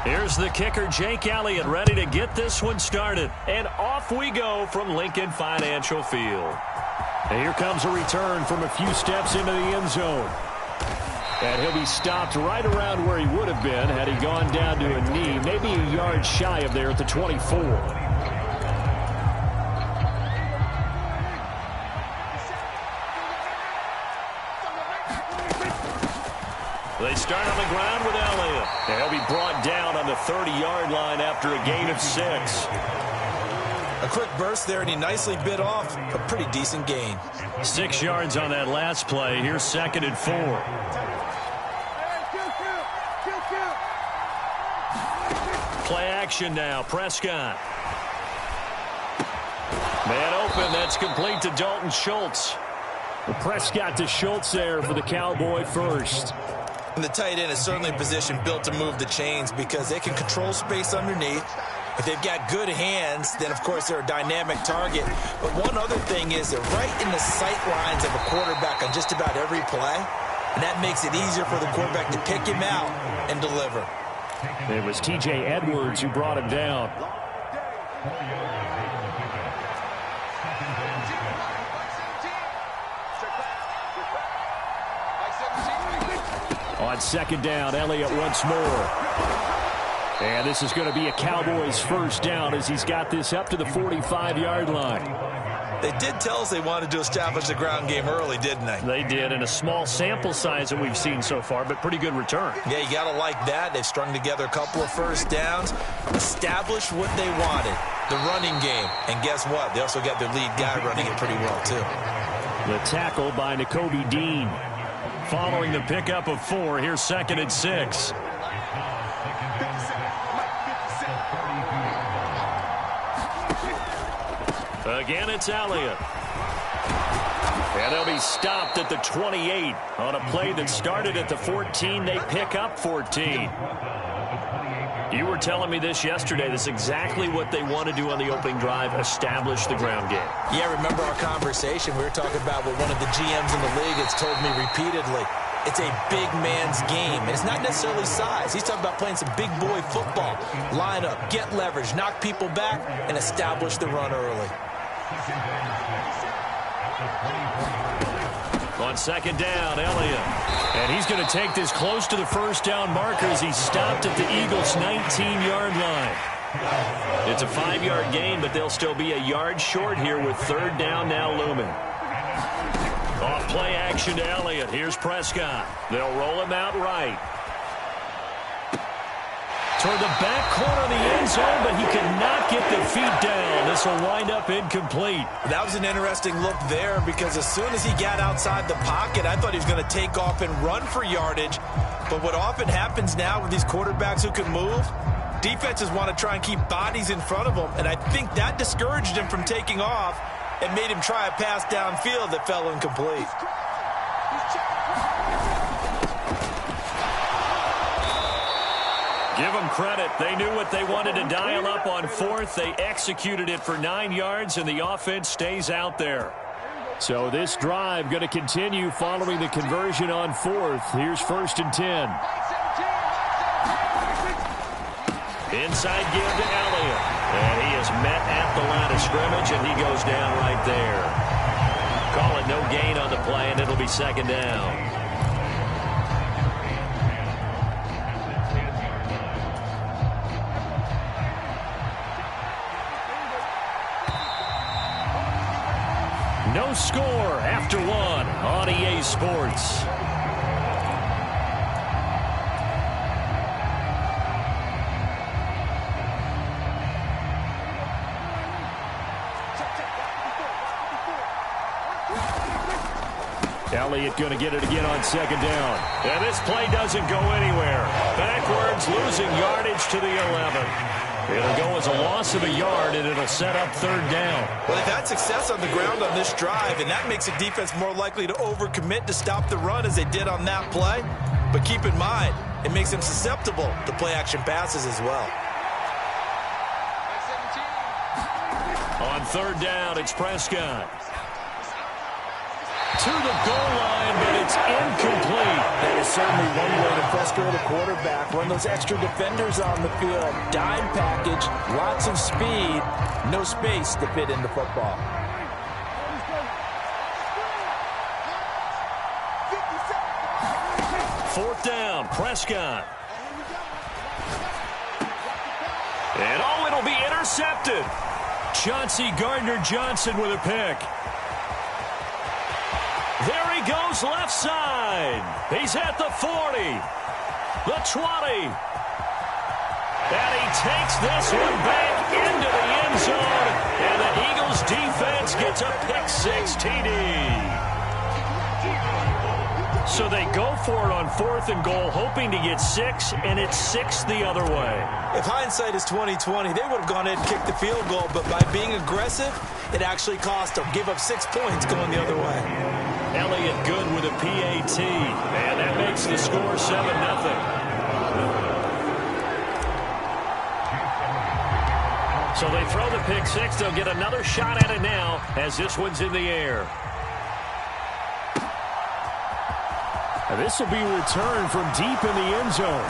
Here's the kicker, Jake Elliott, ready to get this one started. And off we go from Lincoln Financial Field. And here comes a return from a few steps into the end zone. And he'll be stopped right around where he would have been had he gone down to a knee, maybe a yard shy of there at the 24. They start on the ground with Elliott. And he'll be brought down on the 30-yard line after a gain of 6. A quick burst there, and he nicely bit off a pretty decent gain. 6 yards on that last play. Here's 2nd and 4. Play action now. Prescott. Man open. That's complete to Dalton Schultz. Well, Prescott to Schultz there for the Cowboy first. And the tight end is certainly a position built to move the chains because they can control space underneath. If they've got good hands, then, of course, they're a dynamic target. But one other thing is they're right in the sight lines of a quarterback on just about every play. And that makes it easier for the quarterback to pick him out and deliver. It was T.J. Edwards who brought him down. On 2nd down, Elliott once more. And this is going to be a Cowboys first down as he's got this up to the 45-yard line. They did tell us they wanted to establish the ground game early, didn't they? They did, in a small sample size that we've seen so far, but pretty good return. Yeah, you got to like that. They've strung together a couple of first downs, established what they wanted, the running game. And guess what? They also got their lead guy running it pretty well, too. The tackle by Nakobe Dean. Following the pickup of 4, here's 2nd and 6. Again, it's Elliott. And they'll be stopped at the 28 on a play that started at the 14. They pick up 14. You were telling me this yesterday. This is exactly what they want to do on the opening drive, establish the ground game. Yeah, remember our conversation. We were talking about what one of the GMs in the league has told me repeatedly. It's a big man's game. And it's not necessarily size. He's talking about playing some big boy football. Line up, get leverage, knock people back, and establish the run early. On 2nd down, Elliott. And he's going to take this close to the first down marker as he's stopped at the Eagles' 19-yard line. It's a 5-yard gain, but they'll still be a yard short here with 3rd down now looming. Off play action to Elliott. Here's Prescott. They'll roll him out right. Toward the back corner of the end zone, but he cannot get the feet down. This will wind up incomplete. That was an interesting look there because as soon as he got outside the pocket, I thought he was going to take off and run for yardage. But what often happens now with these quarterbacks who can move, defenses want to try and keep bodies in front of them, and I think that discouraged him from taking off and made him try a pass downfield that fell incomplete. Give them credit. They knew what they wanted to dial up on 4th. They executed it for 9 yards, and the offense stays out there. So this drive going to continue following the conversion on 4th. Here's 1st and 10. Inside give to Elliott. And he is met at the line of scrimmage, and he goes down right there. Call it no gain on the play, and it'll be 2nd down. No score after 1 on EA Sports. Elliott going to get it again on 2nd down. And this play doesn't go anywhere. Backwards, losing yardage to the 11. It'll go as a loss of a yard, and it'll set up 3rd down. Well, they've had success on the ground on this drive, and that makes the defense more likely to overcommit to stop the run as they did on that play. But keep in mind, it makes them susceptible to play-action passes as well. On 3rd down, it's Prescott. to the goal line, but it's incomplete. That is certainly one way to frustrate a quarterback. Run those extra defenders on the field. Dime package, lots of speed, no space to fit into football. Fourth down, Prescott. And it'll be intercepted. Chauncey Gardner-Johnson with a pick. There he goes left side. He's at the 40, the 20. And he takes this one back into the end zone. And the Eagles defense gets a pick-6 TD. So they go for it on 4th and goal, hoping to get 6, and it's 6 the other way. If hindsight is 20/20, they would have gone ahead and kicked the field goal, but by being aggressive, it actually cost them. Give up 6 points going the other way. Elliott good with a PAT, and that makes the score 7-0. So they throw the pick-6. They'll get another shot at it now as this one's in the air. This will be returned from deep in the end zone.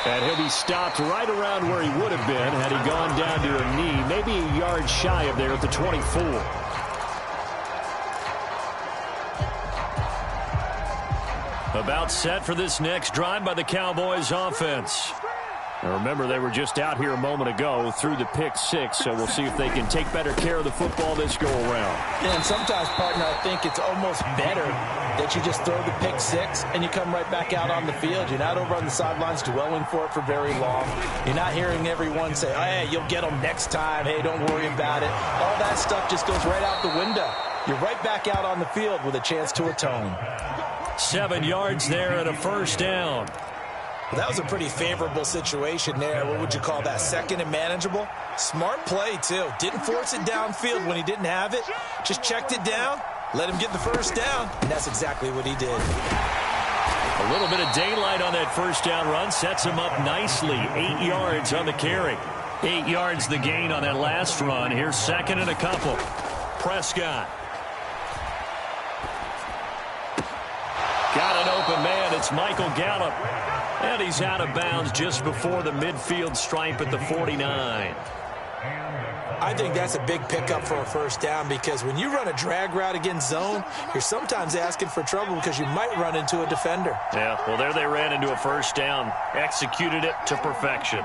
And he'll be stopped right around where he would have been had he gone down to a knee, maybe a yard shy of there at the 24. About set for this next drive by the Cowboys offense. Now remember, they were just out here a moment ago through the pick-6, so we'll see if they can take better care of the football this go-around. And sometimes, partner, I think it's almost better that you just throw the pick-6 and you come right back out on the field. You're not over on the sidelines dwelling for it for very long. You're not hearing everyone say, oh, hey, you'll get them next time. Hey, don't worry about it. All that stuff just goes right out the window. You're right back out on the field with a chance to atone. 7 yards there and a first down. Well, that was a pretty favorable situation there. What would you call that? Second and manageable? Smart play, too. Didn't force it downfield when he didn't have it. Just checked it down, let him get the first down, and that's exactly what he did. A little bit of daylight on that first down run sets him up nicely. 8 yards on the carry. 8 yards the gain on that last run. Here's second and a couple. Prescott. Got an open man. It's Michael Gallup. And he's out of bounds just before the midfield stripe at the 49. I think that's a big pickup for a first down because when you run a drag route against zone, you're sometimes asking for trouble because you might run into a defender. Yeah, well, there they ran into a first down. Executed it to perfection.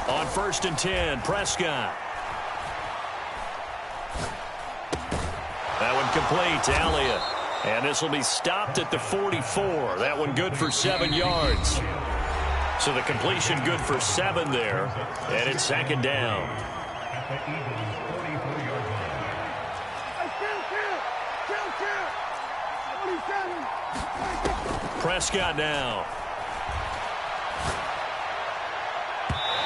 On 1st and 10, Prescott. That one complete to Elliott. And this will be stopped at the 44. That one good for 7 yards. So the completion good for 7 there. And it's second down. Prescott now.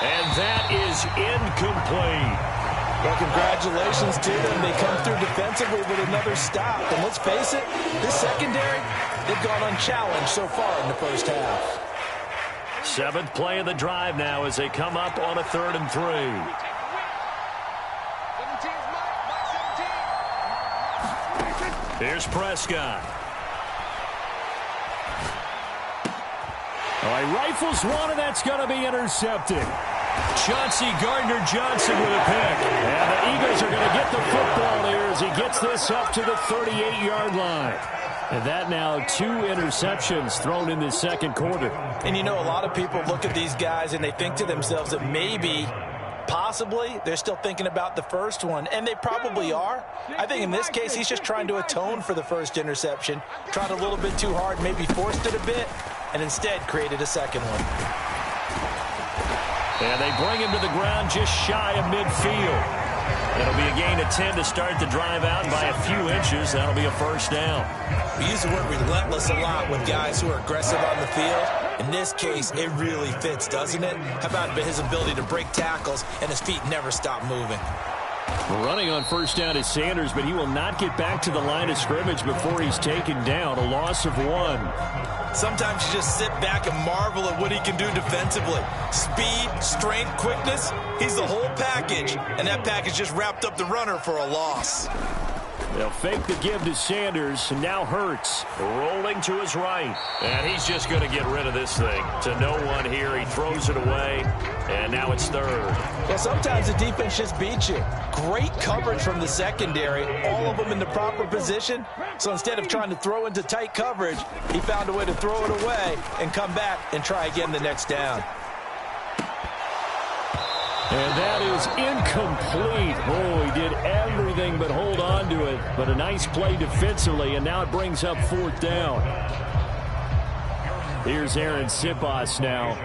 And that is incomplete. Well, congratulations to them. They come through defensively with another stop. And let's face it, this secondary, they've gone unchallenged so far in the first half. 7th play of the drive now as they come up on a 3rd and 3. Here's Prescott. All right, rifles one, and that's going to be intercepted. Chauncey Gardner-Johnson with a pick. And the Eagles are going to get the football here as he gets this up to the 38-yard line. And that now 2 interceptions thrown in the second quarter. And you know, a lot of people look at these guys and they think to themselves that maybe, possibly, they're still thinking about the first one. And they probably are. I think in this case, he's just trying to atone for the first interception. Tried a little bit too hard, maybe forced it a bit, and instead created a second one. And they bring him to the ground just shy of midfield. It'll be a gain of 10 to start the drive out, and by a few inches, that'll be a first down. We use the word relentless a lot with guys who are aggressive on the field. In this case, it really fits, doesn't it? How about his ability to break tackles and his feet never stop moving? Running on first down is Sanders, but he will not get back to the line of scrimmage before he's taken down. A loss of 1. Sometimes you just sit back and marvel at what he can do defensively. Speed, strength, quickness, he's the whole package. And that package just wrapped up the runner for a loss. They'll fake the give to Sanders, and now Hurts rolling to his right. And he's just going to get rid of this thing to no one here. He throws it away, and now it's third. Well, sometimes the defense just beats you. Great coverage from the secondary, all of them in the proper position. So instead of trying to throw into tight coverage, he found a way to throw it away and come back and try again the next down. And that is incomplete. Oh, he did everything but hold on to it. But a nice play defensively, and now it brings up fourth down. Here's Aaron Siposs now.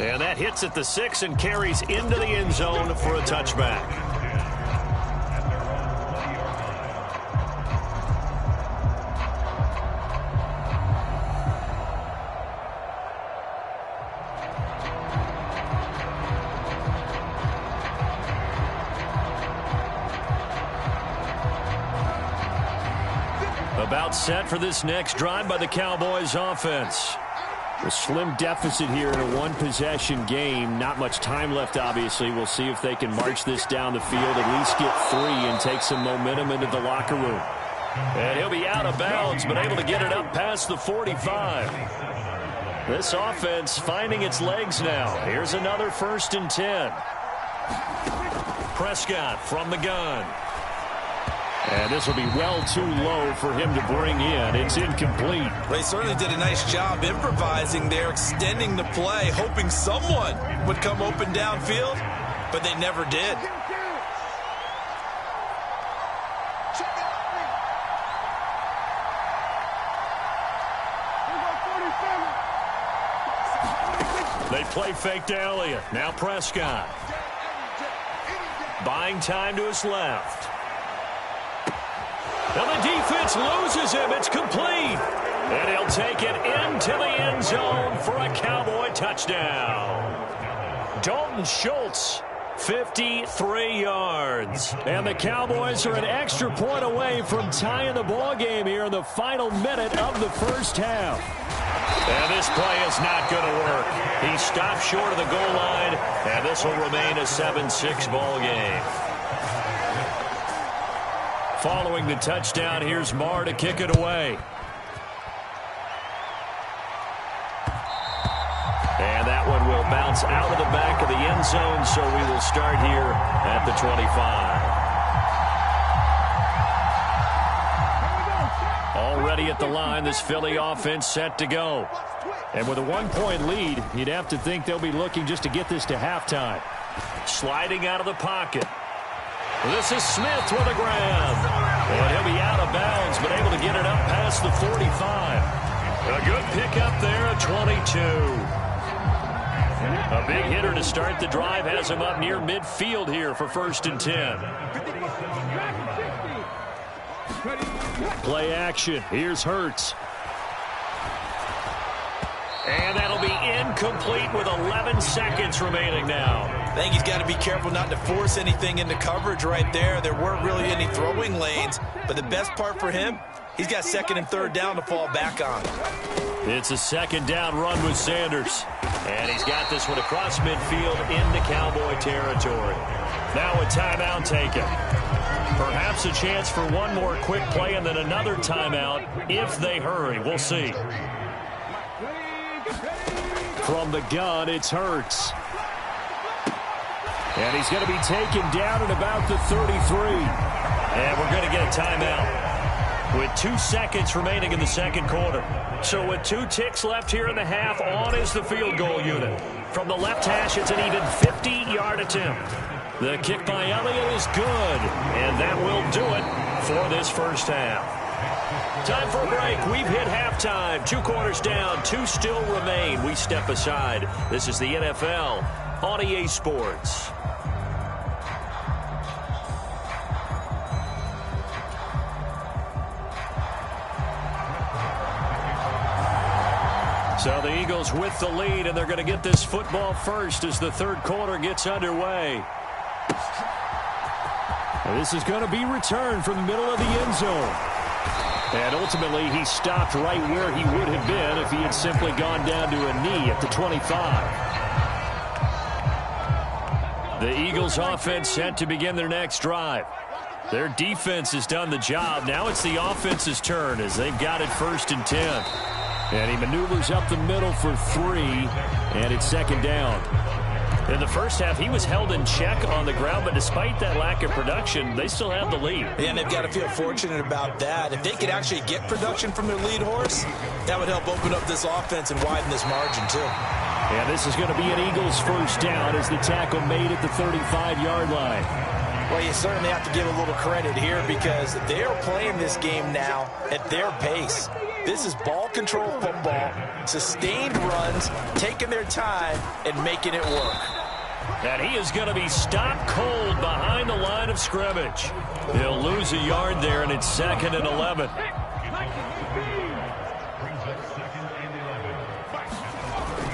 And that hits at the 6 and carries into the end zone for a touchback. About set for this next drive by the Cowboys offense. A slim deficit here in a one-possession game. Not much time left, obviously. We'll see if they can march this down the field, at least get 3 and take some momentum into the locker room. And he'll be out of bounds, but able to get it up past the 45. This offense finding its legs now. Here's another 1st and 10. Prescott from the gun. And this will be well too low for him to bring in. It's incomplete. They certainly did a nice job improvising there, extending the play, hoping someone would come open downfield, but they never did. They play fake to Elliott. Now Prescott. Buying time to his left. And the defense loses him. It's complete. And he'll take it into the end zone for a Cowboy touchdown. Dalton Schultz, 53 yards. And the Cowboys are an extra point away from tying the ball game here in the final minute of the first half. And this play is not going to work. He stopped short of the goal line, and this will remain a 7-6 ball game. Following the touchdown, here's Marr to kick it away. And that one will bounce out of the back of the end zone, so we will start here at the 25. Already at the line, this Philly offense set to go. And with a 1-point lead, you'd have to think they'll be looking just to get this to halftime. Sliding out of the pocket. This is Smith with a grab. And he'll be out of bounds, but able to get it up past the 45. A good pickup there at 22. A big hitter to start the drive has him up near midfield here for 1st and 10. Play action. Here's Hurts. And that'll be incomplete with 11 seconds remaining now. I think he's got to be careful not to force anything into coverage right there. There weren't really any throwing lanes, but the best part for him, he's got 2nd and 3rd down to fall back on. It's a 2nd down run with Sanders. And he's got this one across midfield into Cowboy territory. Now a timeout taken. Perhaps a chance for one more quick play and then another timeout if they hurry. We'll see. From the gun, it's Hurts. And he's going to be taken down at about the 33. And we're going to get a timeout with 2 seconds remaining in the 2nd quarter. So with 2 ticks left here in the half, on is the field goal unit. From the left hash, it's an even 50-yard attempt. The kick by Elliott is good, and that will do it for this first half. Time for a break. We've hit halftime. 2 quarters down. 2 still remain. We step aside. This is the NFL on EA Sports. So the Eagles with the lead, and they're going to get this football first as the 3rd quarter gets underway. This is going to be returned from the middle of the end zone. And ultimately, he stopped right where he would have been if he had simply gone down to a knee at the 25. The Eagles offense set to begin their next drive. Their defense has done the job. Now it's the offense's turn as they've got it 1st and 10. And he maneuvers up the middle for 3, and it's 2nd down. In the first half, he was held in check on the ground, but despite that lack of production, they still have the lead. Yeah, and they've got to feel fortunate about that. If they could actually get production from their lead horse, that would help open up this offense and widen this margin, too. And this is going to be an Eagles 1st down as the tackle made at the 35-yard line. Well, you certainly have to give a little credit here because they are playing this game now at their pace. This is ball control football, sustained runs, taking their time, and making it work. And he is going to be stopped cold behind the line of scrimmage. He'll lose a yard there, and it's 2nd and 11.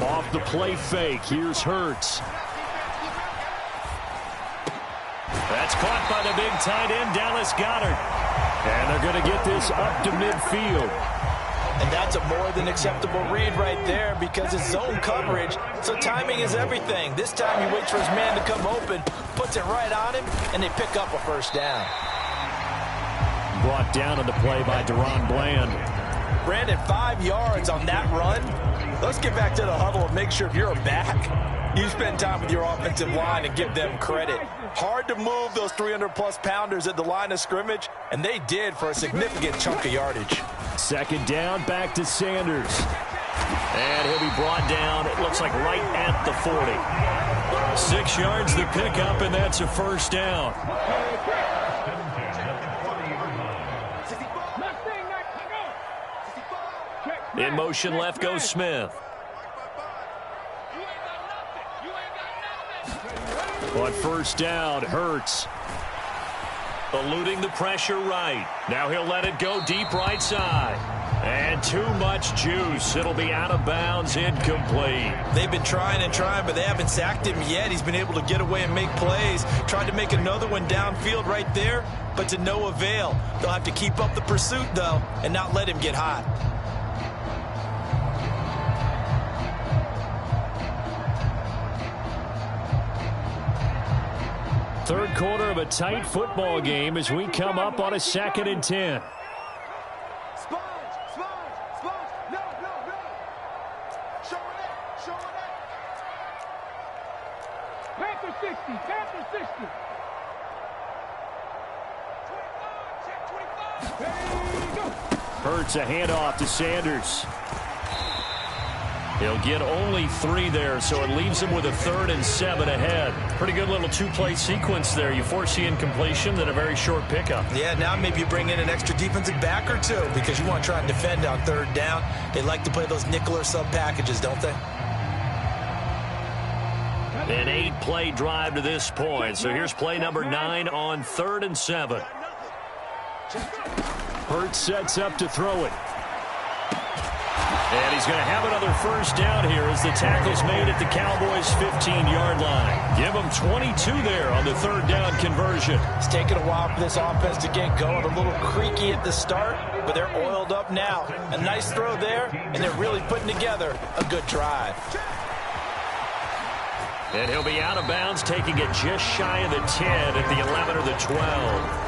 Off the play fake, here's Hurts. That's caught by the big tight end, Dallas Goedert. And they're going to get this up to midfield. And that's a more than acceptable read right there because it's zone coverage, so timing is everything. This time he waits for his man to come open, puts it right on him, and they pick up a 1st down. Brought down on the play by Deron Bland. Brandon, 5 yards on that run. Let's get back to the huddle and make sure if you're a back, you spend time with your offensive line and give them credit. Hard to move those 300-plus pounders at the line of scrimmage, and they did for a significant chunk of yardage. 2nd down, back to Sanders. And he'll be brought down, it looks like right at the 40. 6 yards the pickup, and that's a 1st down. In motion left goes Smith. On 1st down, Hurts. Eluding the pressure right. Now he'll let it go deep right side. And too much juice. It'll be out of bounds, incomplete. They've been trying and trying, but they haven't sacked him yet. He's been able to get away and make plays. Tried to make another one downfield right there, but to no avail. They'll have to keep up the pursuit, though, and not let him get hot. Third quarter of a tight football game as we come up on a 2nd and 10. Panther 60, Panther 60. Hurts a handoff to Sanders. He'll get only 3 there, so it leaves him with a 3rd and 7 ahead. Pretty good little 2-play sequence there. You force the incompletion, then a very short pickup. Yeah, now maybe you bring in an extra defensive back or 2 because you want to try and defend on 3rd down. They like to play those nickel or sub packages, don't they? An 8-play drive to this point. So here's play number 9 on 3rd and 7. Hurts sets up to throw it. And he's going to have another 1st down here as the tackle's made at the Cowboys' 15-yard line. Give them 22 there on the 3rd down conversion. It's taken a while for this offense to get going. A little creaky at the start, but they're oiled up now. A nice throw there, and they're really putting together a good drive. And he'll be out of bounds, taking it just shy of the 10 at the 11 or the 12.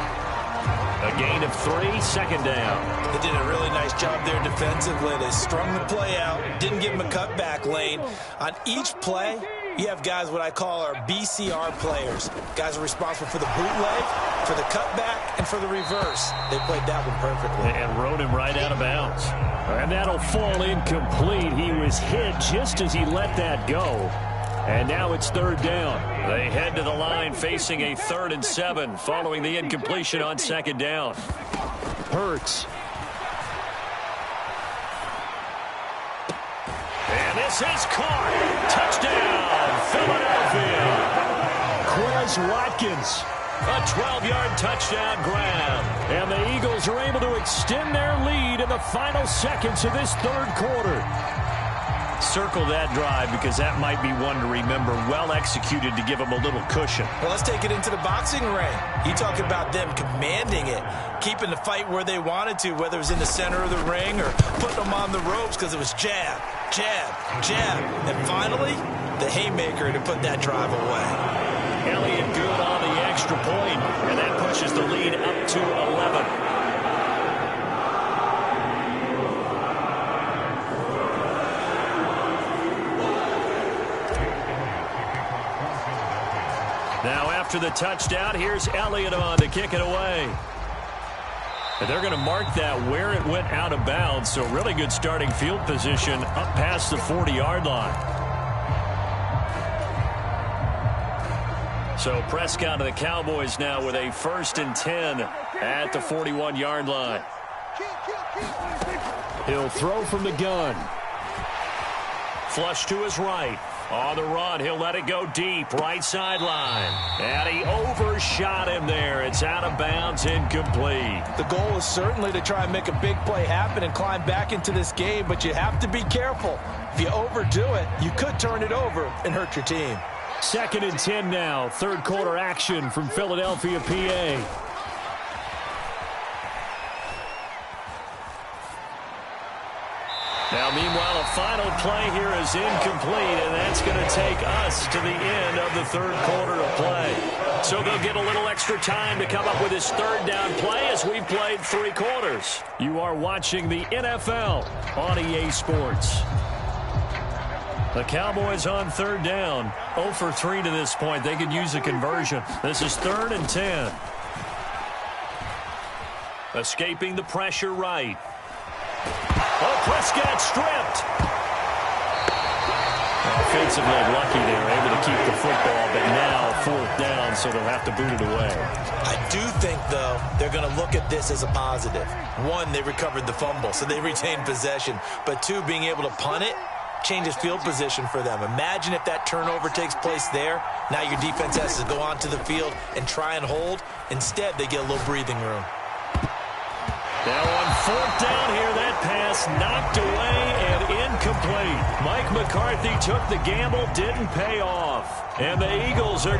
A gain of 3, 2nd down. They did a really nice job there defensively. They strung the play out, didn't give him a cutback lane. On each play, you have guys what I call our BCR players. Guys are responsible for the bootleg, for the cutback, and for the reverse. They played that one perfectly. And rode him right out of bounds. And that'll fall incomplete. He was hit just as he let that go. And now it's 3rd down. They head to the line facing a 3rd and 7 following the incompletion on 2nd down. Hurts. And this is caught. Touchdown, Philadelphia. Quez Watkins. A 12-yard touchdown grab. And the Eagles are able to extend their lead in the final seconds of this 3rd quarter. circle that drive because that might be one to remember. Well executed to give them a little cushion. Well, let's take it into the boxing ring. You talk about them commanding it, keeping the fight where they wanted to, whether it was in the center of the ring or putting them on the ropes because it was jab, jab, jab. And finally, the haymaker to put that drive away. Elliott good on the extra point, and that pushes the lead up to 11. Now after the touchdown, here's Elliott on to kick it away. And they're going to mark that where it went out of bounds, so really good starting field position up past the 40-yard line. So Prescott of the Cowboys now with a 1st and 10 at the 41-yard line. He'll throw from the gun. Flush to his right. On the run, he'll let it go deep, right sideline. And he overshot him there. It's out of bounds, incomplete. The goal is certainly to try and make a big play happen and climb back into this game, but you have to be careful. If you overdo it, you could turn it over and hurt your team. 2nd and 10 now, third quarter action from Philadelphia, PA. Now, meanwhile, a final play here is incomplete, and that's going to take us to the end of the third quarter of play. So they'll get a little extra time to come up with his third down play as we've played 3 quarters. You are watching the NFL on EA Sports. The Cowboys on third down, 0 for 3 to this point. They could use a conversion. This is 3rd and 10. Escaping the pressure right. Oh, Prescott stripped. Offensively lucky they were able to keep the football, but now 4th down, so they'll have to boot it away. I do think, though, they're going to look at this as a positive. 1, they recovered the fumble, so they retained possession. But 2, being able to punt it changes field position for them. Imagine if that turnover takes place there. Now your defense has to go onto the field and try and hold. Instead, they get a little breathing room. Now on 4th down here, that pass knocked away and incomplete. Mike McCarthy took the gamble, didn't pay off. And the Eagles are